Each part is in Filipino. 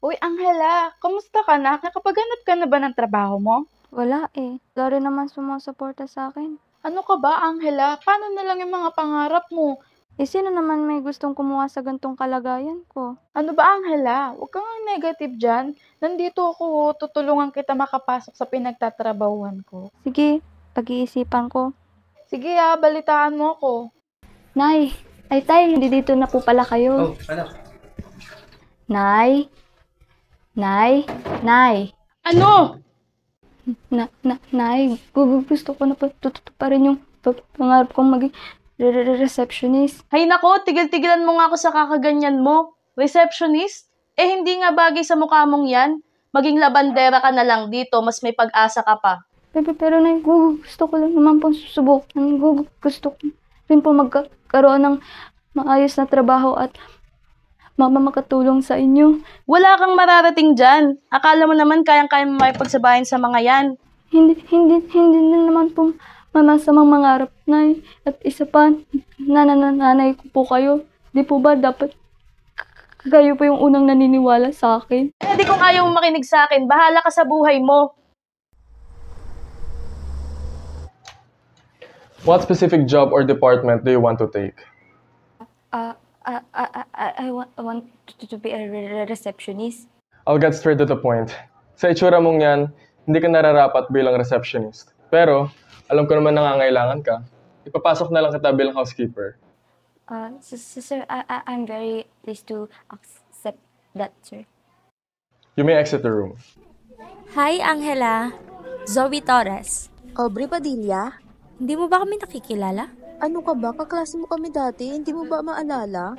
Uy, Angela, kamusta ka na? Nakapaghanap ka na ba ng trabaho mo? Wala eh. Wala rin naman sumusuporta sa akin. Ano ka ba, Angela? Paano na lang yung mga pangarap mo? Eh, sino naman may gustong kumuha sa gantong kalagayan ko? Ano ba, Angela? Huwag kang negative dyan. Nandito ako, tutulungan kita makapasok sa pinagtatrabahuan ko. Sige, pag-iisipan ko. Sige balitaan mo ako. Nay! Ay, tay, hindi dito na po pala kayo. Oh, anak. Nay? Nay? Nay? Ano? Nay, gusto ko na pa rin yung pangarap kong maging receptionist. Hay nako, tigil-tigilan mo nga ako sa kakaganyan mo. Receptionist? Eh hindi nga bagay sa mukha mong yan. Maging labandera ka na lang dito, mas may pag-asa ka pa. Pero Nay, gusto ko lang naman pong susubukan. Gusto ko rin po magkaroon ng maayos na trabaho at makatulong sa inyo. Wala kang mararating dyan. Akala mo naman kayang-kaya mo makipagsabayan sa mga yan. Hindi na naman po masamang mangarap, Nay. At isa pa, nanay ko po kayo. Di po ba dapat kayo po yung unang naniniwala sa akin? Eh di kung ayaw mo makinig sa akin, bahala ka sa buhay mo. What specific job or department do you want to take? I want to be a receptionist. I'll get straight to the point. Sa itsura mong yan, hindi ka nararapat bilang receptionist. Pero, alam ko naman nangangailangan ka. Ipapasok na lang kita bilang housekeeper. Sir, I'm very pleased to accept that, sir. You may exit the room. Hi, Angela. Zoe Torres. Aubrey Padilla? Hindi mo ba kami nakikilala? Ano ka ba? Kaklase mo kami dati. Hindi mo ba maalala?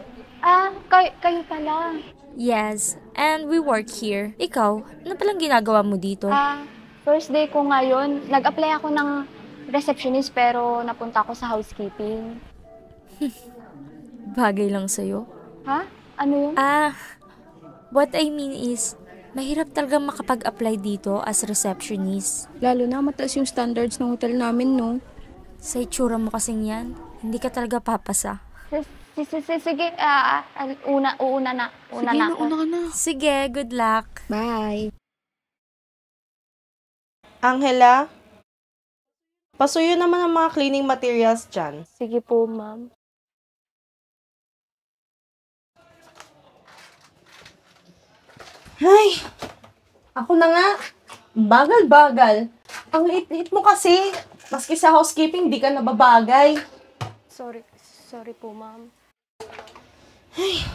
Kayo pala. Yes, and we work here. Ikaw, ano palang ginagawa mo dito? First day ko ngayon. Nag-apply ako ng receptionist pero napunta ako sa housekeeping. Bagay lang sa'yo. Ha? Ano yun? What I mean is, mahirap talaga makapag-apply dito as receptionist. Lalo na mataas yung standards ng hotel namin, no? Sa itsura mo kasing yan, hindi ka talaga papasa. Sige, uuna na ako. Una ka na. Sige, good luck. Bye. Angela, pasuyo naman ang mga cleaning materials dyan. Sige po, ma'am. Ay, ako na nga. Bagal-bagal. Ang liit-liit mo kasi. Maski sa housekeeping, di ka nababagay. Sorry po, ma'am. Ay,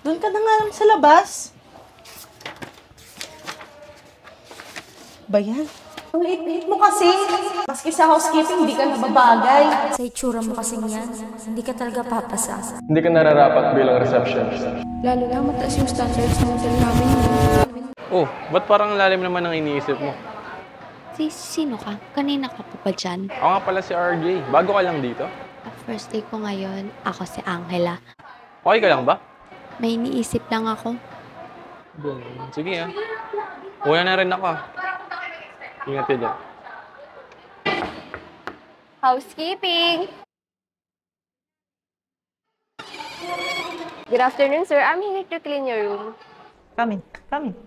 doon ka na nga lang sa labas. Ba yan? Ang liit-liit mo kasi. Maski sa housekeeping, di ka nababagay. Sa itsura mo kasing yan, hindi ka talaga papasa. Hindi ka nararapat bilang receptionist. Lalo na mataas yung standards ng hotel namin, no? Oh, ba't parang lalim naman ang iniisip mo? Sino ka? Kanina ka pa ba dyan? Ako nga pala si RJ. Bago ka lang dito? First day ko ngayon, ako si Angela. Okay ka lang ba? May iniisip lang ako. Sige Una na rin ako Ingat ka dyan. Housekeeping! Good afternoon, sir. I'm here to clean your room. Coming. No.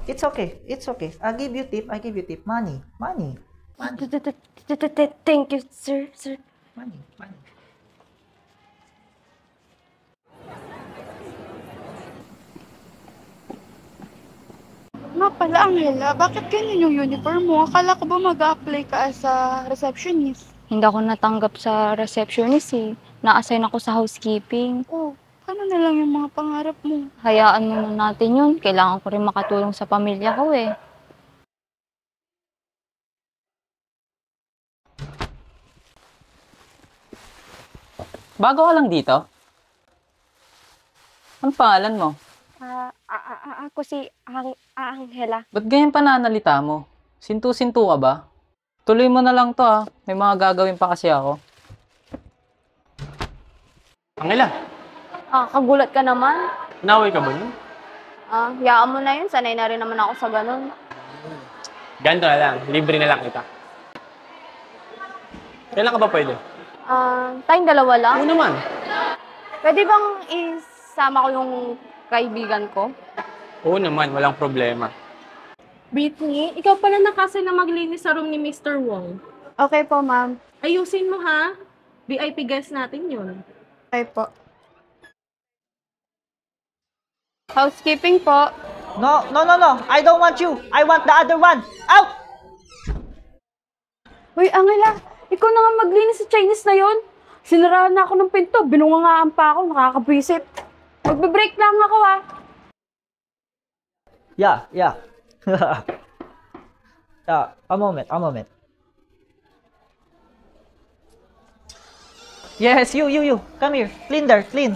It's okay. I give you tip. Money. Thank you, sir. Money. Nga pala, Angela, bakit ganyan yung uniform mo? Akala ko ba mag-apply ka as a receptionist? Hindi ako natanggap sa receptionist eh. Na-assign ako sa housekeeping. Oh, ano na lang yung mga pangarap mo? Hayaan muna natin yun. Kailangan ko rin makatulong sa pamilya ko eh. Bago ka lang dito? Anong pangalan mo? Ako si Angela. Ba't ganyan pananalita mo? Sintu-sintu ka ba? Tuloy mo na lang to May mga gagawin pa kasi ako. Angela, Kagulat ka naman. naway ka ba nun? Hayaan mo na yun. Sanay na rin naman ako sa ganun. Ganito na lang, libre na lang kita. Kailan ka ba pwede? Tayong dalawa lang. Oo naman. Pwede bang isama ko yung kaibigan ko? Oo naman, walang problema. Britney, ikaw pala nakasay na maglinis sa room ni Mr. Wong. Okay po, ma'am. Ayusin mo ha. VIP guest natin yun. Okay po. Housekeeping po. No. I don't want you. I want the other one. Out! Uy, Angela, ikaw na nga maglinis sa Chinese na yon. Sinarahan na ako ng pinto, binungangaan pa ako, nakakabwisit. Magbe-break lang ako Yeah. Yeah, a moment. Yes, you. Come here. Clean there, clean.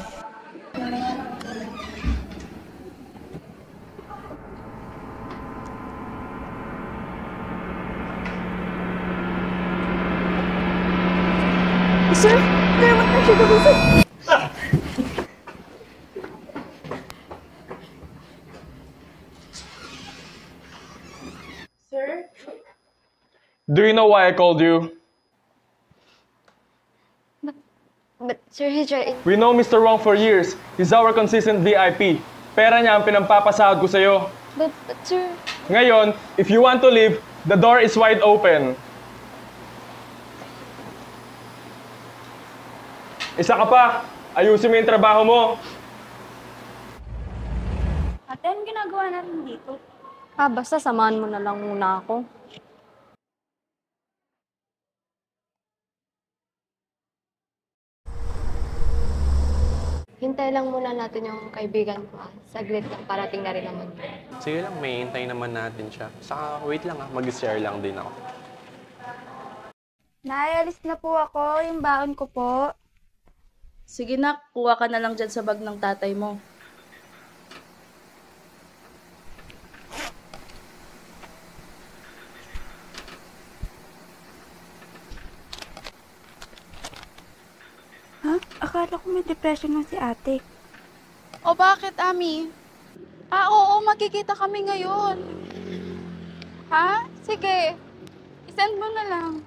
Sir, what na siya gawin, sir? Sir? Do you know why I called you? But, Sir, We know Mr. Wong for years. He's our consistent VIP. Pera niya ang pinampapasahod ko sa'yo. But, sir... Ngayon, if you want to leave, the door is wide open. Isa ka pa, ayusin mo yung trabaho mo. Ate, anong ginagawa natin dito? Basta samahan mo na lang muna ako. Hintay lang muna natin yung kaibigan ko. Saglit lang, parating na rin naman. Sige lang, may hintay naman natin siya. Saka, wait lang mag-share lang din ako. Naalis na po ako, yung baon ko po. Sige na, kuha ka na lang dyan sa bag ng tatay mo. Ha? Akala ko may depression na si ate. O bakit, Ami? Oo, magkikita kami ngayon. Ha? Sige. I-send mo na lang.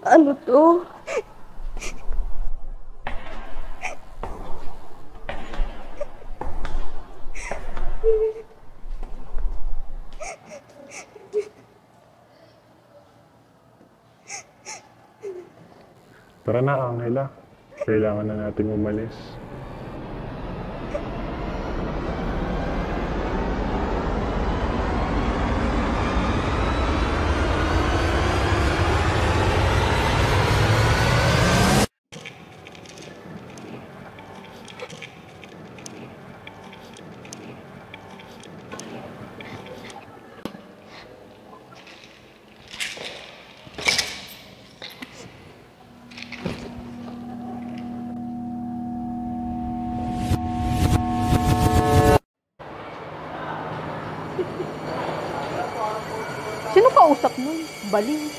Ano to? Tara na, Angela. Kailangan na natin umalis. Sino kausap mo? Baliw.